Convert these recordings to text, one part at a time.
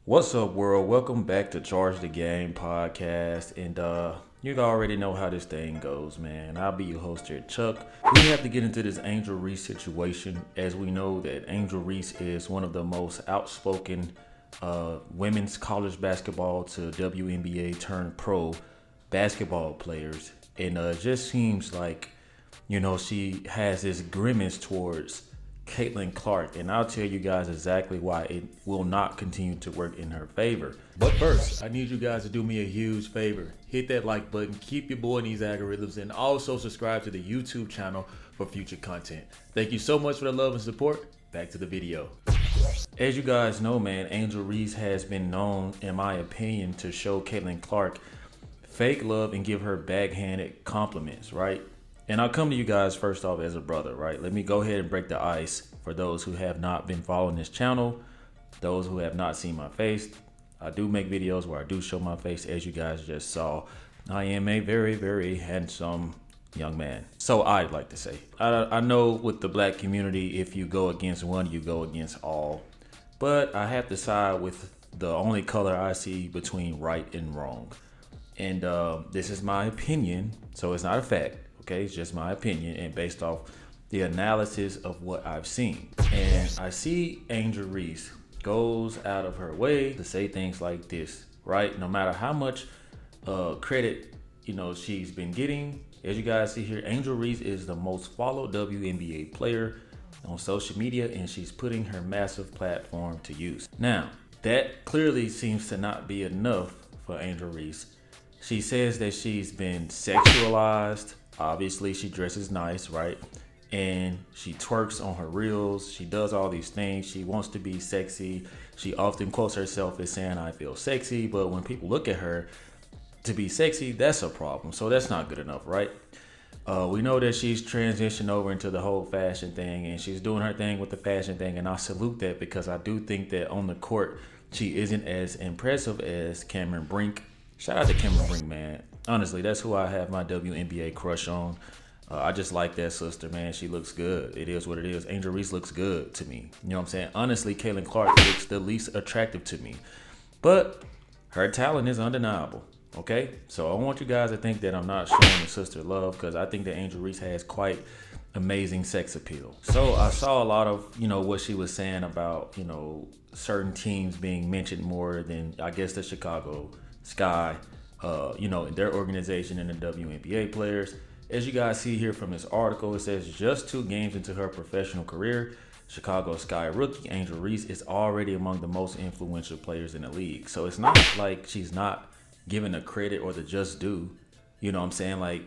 What's up, world? Welcome back to Charge the Game podcast. And you already know how this thing goes, man. I'll be your host here, Chuck. We have to get into this Angel Reese situation, as we know that Angel Reese is one of the most outspoken women's college basketball to WNBA turned pro basketball players. And it just seems like, she has this grimace towards Caitlin Clark, and I'll tell you guys exactly why it will not continue to work in her favor. But first, I need you guys to do me a huge favor. Hit that like button, keep your boy in these algorithms, and also subscribe to the YouTube channel for future content. Thank you so much for the love and support. Back to the video. As you guys know, man, Angel Reese has been known, in my opinion, to show Caitlin Clark fake love and give her backhanded compliments, right? And I'll come to you guys first off as a brother, right? Let me go ahead and break the ice for those who have not been following this channel, those who have not seen my face. I do make videos where I do show my face, as you guys just saw. I am a very, very handsome young man. So I'd like to say, I know with the black community, if you go against one, you go against all. But I have to side with the only color I see between right and wrong. And this is my opinion, so it's not a fact. Okay, it's just my opinion and based off the analysis of what I've seen. And I see Angel Reese goes out of her way to say things like this, right? No matter how much credit, she's been getting. As you guys see here, Angel Reese is the most followed WNBA player on social media, and she's putting her massive platform to use. Now, that clearly seems to not be enough for Angel Reese. She says that she's been sexualized. Obviously, she dresses nice, right? And she twerks on her reels. She does all these things. She wants to be sexy. She often quotes herself as saying, "I feel sexy." But when people look at her to be sexy, that's a problem. So that's not good enough, right? We know that she's transitioned over into the whole fashion thing, and she's doing her thing with the fashion thing. And I salute that, because I do think that on the court, she isn't as impressive as Cameron Brink. Shout out to Cameron Brink, man. Honestly, that's who I have my WNBA crush on. I just like that sister, man. She looks good. It is what it is. Angel Reese looks good to me. You know what I'm saying? Honestly, Caitlin Clark looks the least attractive to me. But her talent is undeniable, okay? So I want you guys to think that I'm not showing the sister love, because I think that Angel Reese has quite amazing sex appeal. So I saw a lot of, what she was saying about, certain teams being mentioned more than, I guess, the Chicago Sky, their organization and the WNBA players. As you guys see here from this article, it says just 2 games into her professional career, Chicago Sky rookie Angel Reese is already among the most influential players in the league. So it's not like she's not given the credit or the just due. You know what I'm saying? Like,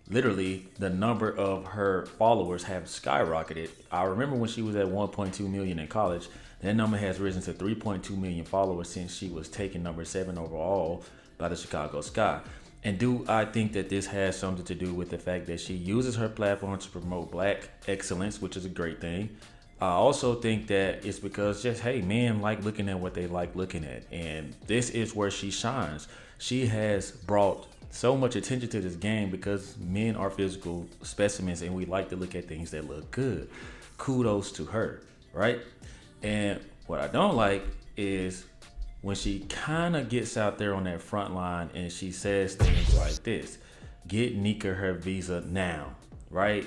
literally, the number of her followers have skyrocketed. I remember when she was at 1.2 million in college. That number has risen to 3.2 million followers since she was taken number 7 overall by the Chicago Sky. And do I think that this has something to do with the fact that she uses her platform to promote black excellence, which is a great thing. I also think that it's because men like looking at what they like looking at. And this is where she shines. She has brought so much attention to this game because men are physical specimens and we like to look at things that look good. Kudos to her, right? And what I don't like is when she kind of gets out there on that front line and she says things like this: get Nika her visa now, right?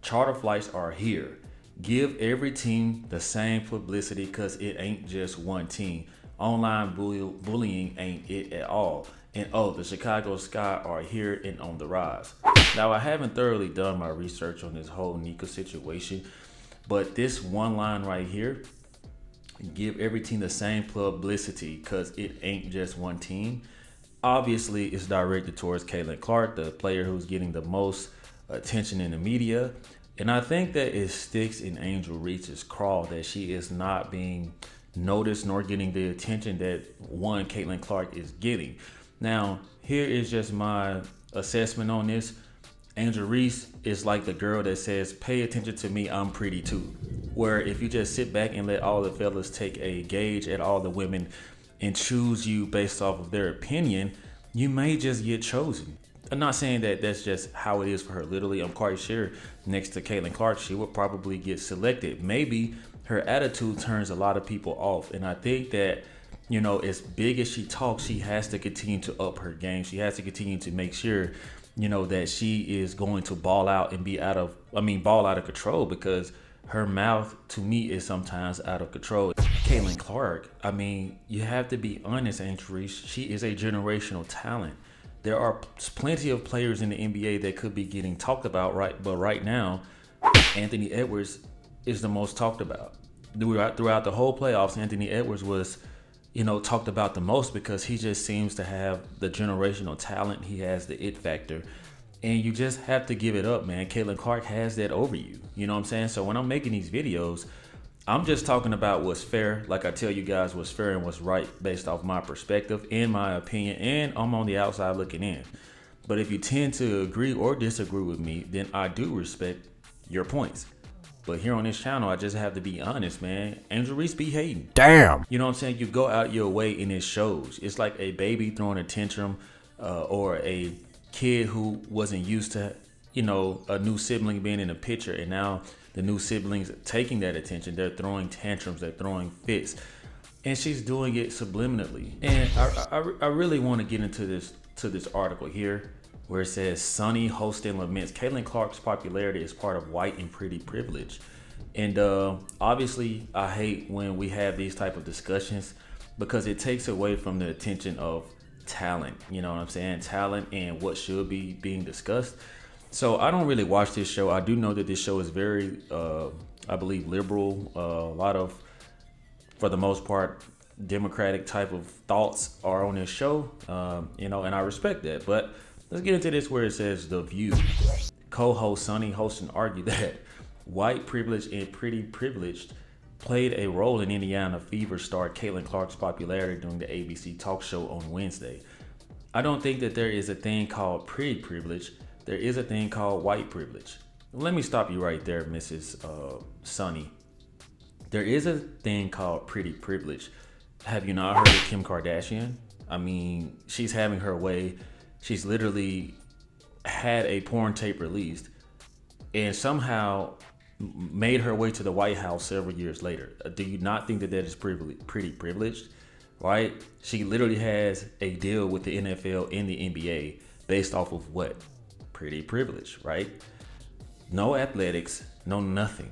Charter flights are here. Give every team the same publicity, because it ain't just one team. Online bullying ain't it at all. And the Chicago Sky are here and on the rise. Now, I haven't thoroughly done my research on this whole Nika situation, but this one line right here, give every team the same publicity because it ain't just one team, obviously it's directed towards Caitlin Clark, the player who's getting the most attention in the media. And I think that it sticks in Angel Reese's craw that she is not being noticed nor getting the attention that one Caitlin Clark is getting. Now, here is just my assessment on this. Angel Reese is like the girl that says, pay attention to me, I'm pretty too. Where if you just sit back and let all the fellas take a gauge at all the women and choose you based off of their opinion, you may just get chosen. I'm not saying that that's just how it is for her. Literally, I'm quite sure next to Caitlin Clark, she will probably get selected. Maybe her attitude turns a lot of people off. And I think that as big as she talks, she has to continue to up her game. She has to continue to make sure, that she is going to ball out and ball out of control, because her mouth to me is sometimes out of control. Caitlin Clark, you have to be honest, Angel Reese. She is a generational talent. There are plenty of players in the NBA that could be getting talked about, right? But right now, Anthony Edwards is the most talked about. Throughout the whole playoffs, Anthony Edwards was, talked about the most, because he just seems to have the generational talent. He has the it factor. And you just have to give it up, man. Caitlin Clark has that over you. You know what I'm saying? So when I'm making these videos, I'm just talking about what's fair. Like I tell you guys what's fair and what's right based off my perspective and my opinion. And I'm on the outside looking in. But if you tend to agree or disagree with me, then I do respect your points. But here on this channel, I just have to be honest, man. Angel Reese be hating. Damn. You know what I'm saying? You go out your way and it shows. It's like a baby throwing a tantrum, or a kid who wasn't used to, a new sibling being in the picture, and now the new siblings taking that attention. They're throwing tantrums, they're throwing fits, and she's doing it subliminally. And I really want to get into this article here, where it says Sonny hosting laments Caitlin Clark's popularity is part of white and pretty privilege. And obviously I hate when we have these type of discussions, because it takes away from the attention of talent. You know what I'm saying? Talent and what should be being discussed. So I don't really watch this show. I do know that this show is very I believe liberal. A lot of, for the most part, democratic type of thoughts are on this show. And I respect that. But let's get into this, where it says The View. Co-host Sonny Hostin argued that white privilege and pretty privileged played a role in Indiana Fever star Caitlin Clark's popularity during the ABC talk show on Wednesday. I don't think that there is a thing called pretty privilege. There is a thing called white privilege. Let me stop you right there, Mrs. Sonny. There is a thing called pretty privilege. Have you not heard of Kim Kardashian? She's having her way. She's literally had a porn tape released and somehow made her way to the White House several years later. Do you not think that that is pretty privileged? Right? She literally has a deal with the NFL and the NBA based off of what? Pretty privilege, right? No athletics, no nothing,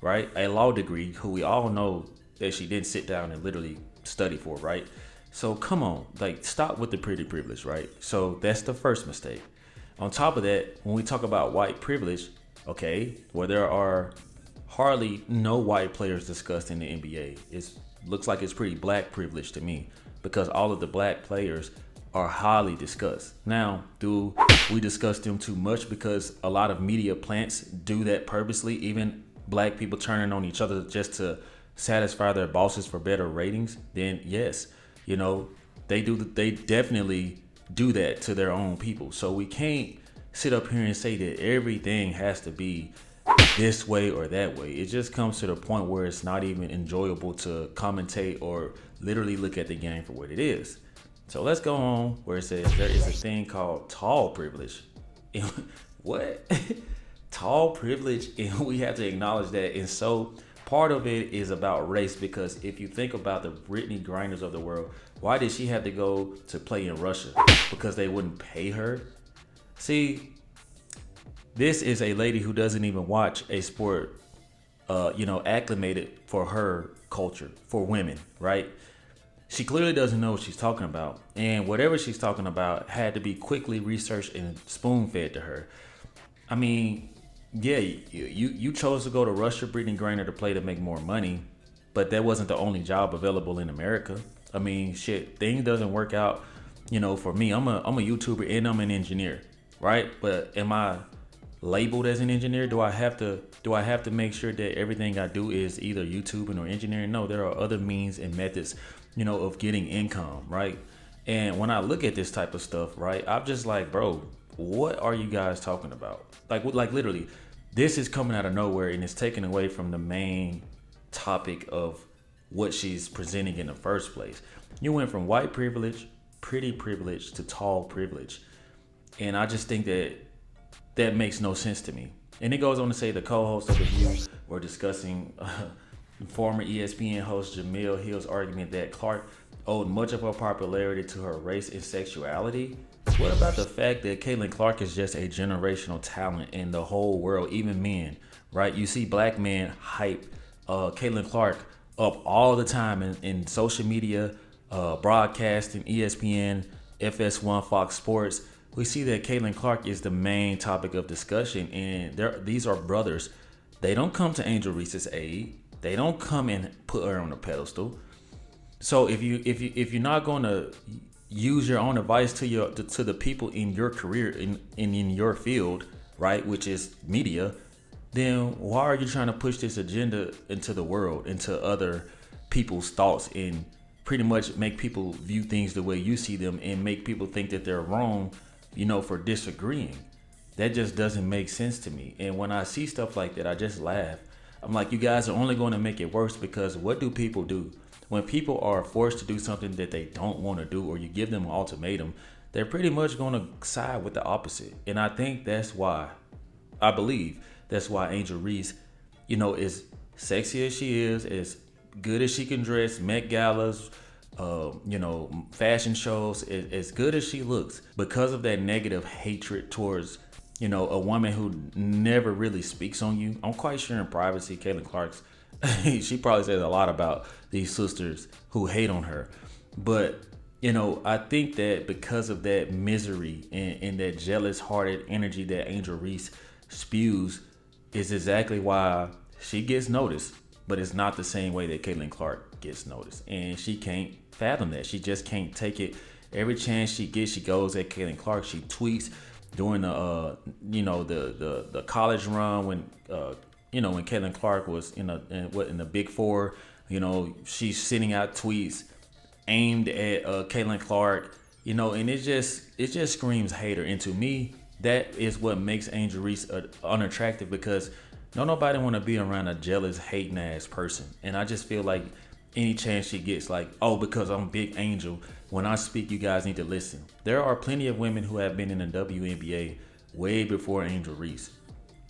right? A law degree, who we all know that she didn't sit down and literally study for, right? So come on, stop with the pretty privilege, right? So that's the first mistake. On top of that, when we talk about white privilege, okay, well, there are hardly no white players discussed in the NBA. It looks like it's pretty black privilege to me, because all of the black players are highly discussed. Now, do we discuss them too much because a lot of media plants do that purposely, even black people turning on each other just to satisfy their bosses for better ratings? Then yes, they definitely do that to their own people. So we can't sit up here and say that everything has to be this way or that way. It just comes to the point where it's not even enjoyable to commentate or literally look at the game for what it is. So let's go on, where it says there is a thing called tall privilege. What? Tall privilege, and we have to acknowledge that. And so part of it is about race, because if you think about the Brittany Grinders of the world, why did she have to go to play in Russia? Because they wouldn't pay her? See, this is a lady who doesn't even watch a sport, acclimated for her culture, for women, right? She clearly doesn't know what she's talking about. And whatever she's talking about had to be quickly researched and spoon-fed to her. Yeah, you chose to go to Russia, Brittany Griner, to play to make more money, but that wasn't the only job available in America. Things doesn't work out, for me. I'm a YouTuber and I'm an engineer, right? But am I labeled as an engineer? Do I have to make sure that everything I do is either YouTubing or engineering? No, there are other means and methods, of getting income, right? And when I look at this type of stuff, right, I'm just like, bro, what are you guys talking about? Like literally, this is coming out of nowhere, and it's taken away from the main topic of what she's presenting in the first place. You went from white privilege, pretty privilege, to tall privilege. And I just think that makes no sense to me. And it goes on to say the co-hosts of The View were discussing former ESPN host Jamil Hill's argument that Clark owed much of her popularity to her race and sexuality? What about the fact that Caitlin Clark is just a generational talent in the whole world, even men, right? You see black men hype Caitlin Clark up all the time in social media, broadcasting, ESPN, FS1, Fox Sports. We see that Caitlin Clark is the main topic of discussion, and these are brothers. They don't come to Angel Reese's aid. They don't come and put her on a pedestal. So if you're not going to use your own advice to the people in your career in your field, right, which is media, then why are you trying to push this agenda into the world, into other people's thoughts, and pretty much make people view things the way you see them and make people think that they're wrong, for disagreeing? That just doesn't make sense to me. And when I see stuff like that, I just laugh. I'm like, you guys are only going to make it worse, because what do people do? When people are forced to do something that they don't want to do, or you give them an ultimatum, they're pretty much going to side with the opposite. And I think I believe that's why Angel Reese, as sexy as she is, as good as she can dress, Met Galas, fashion shows, as good as she looks, because of that negative hatred towards a woman who never really speaks on you. I'm quite sure in privacy, Caitlin Clark's, she probably says a lot about these sisters who hate on her. But, I think that because of that misery and that jealous-hearted energy that Angel Reese spews is exactly why she gets noticed. But it's not the same way that Caitlin Clark gets noticed. And she can't fathom that. She just can't take it. Every chance she gets, she goes at Caitlin Clark. She tweets during the college run when Caitlin Clark was in the Big Four. She's sending out tweets aimed at Caitlin Clark. And it just screams hater. And to me, that is what makes Angel Reese unattractive, because nobody want to be around a jealous, hating ass person. And I just feel like any chance she gets, like, oh, because I'm Big Angel, when I speak, you guys need to listen. There are plenty of women who have been in the WNBA way before Angel Reese.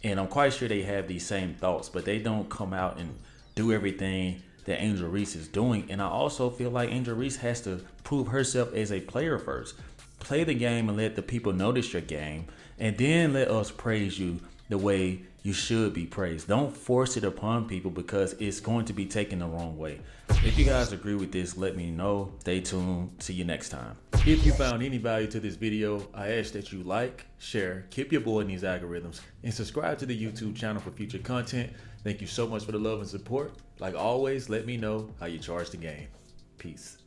And I'm quite sure they have these same thoughts, but they don't come out and do everything that Angel Reese is doing. And I also feel like Angel Reese has to prove herself as a player first. Play the game and let the people notice your game, and then let us praise you the way you should be praised. Don't force it upon people, because it's going to be taken the wrong way. If you guys agree with this, let me know. Stay tuned. See you next time. If you found any value to this video, I ask that you like, share, keep your boy in these algorithms, and subscribe to the YouTube channel for future content. Thank you so much for the love and support. Like always, let me know how you charge the game. Peace.